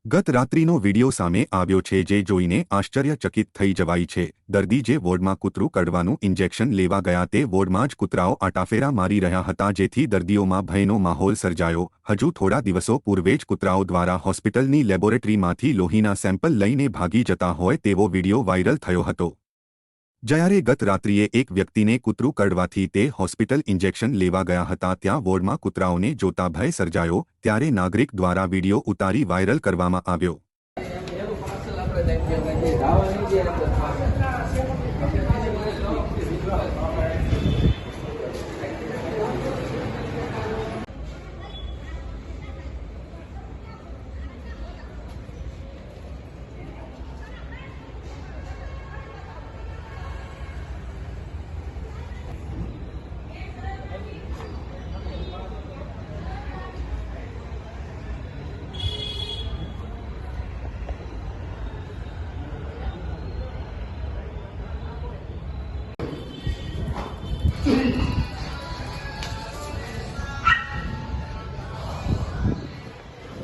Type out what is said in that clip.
ગત રાત્રિનો વિડિયો સામે આવ્યો છે જે જોઈને આશ્ચર્યચકિત થઈ જવાય છે। દર્દી જે વોર્ડમાં કૂતરું કરડવાનું ઇન્જેક્શન લેવા ગયા તે વોર્ડમાં જ કૂતરાઓ આટાફેરા મારી રહ્યા હતા જેથી દર્દીઓમાં ભયનો માહોલ સર્જાયો। હજુ થોડા દિવસો પૂર્વે જ કૂતરાઓ દ્વારા હોસ્પિટલની લેબોરેટરીમાંથી લોહીના સેમ્પલ લઈને ભાગી જતા હોય તેવો વિડિયો વાયરલ થયો હતો। જ્યારે ગત રાત્રિએ એક વ્યક્તિને કૂતરું કરડવાથી તે હોસ્પિટલ ઇન્જેક્શન લેવા ગયા હતા ત્યાં વોર્ડમાં કૂતરાઓને જોતા ભય સર્જાયો ત્યારે નાગરિક દ્વારા વિડિયો ઉતારી વાયરલ કરવામાં આવ્યો।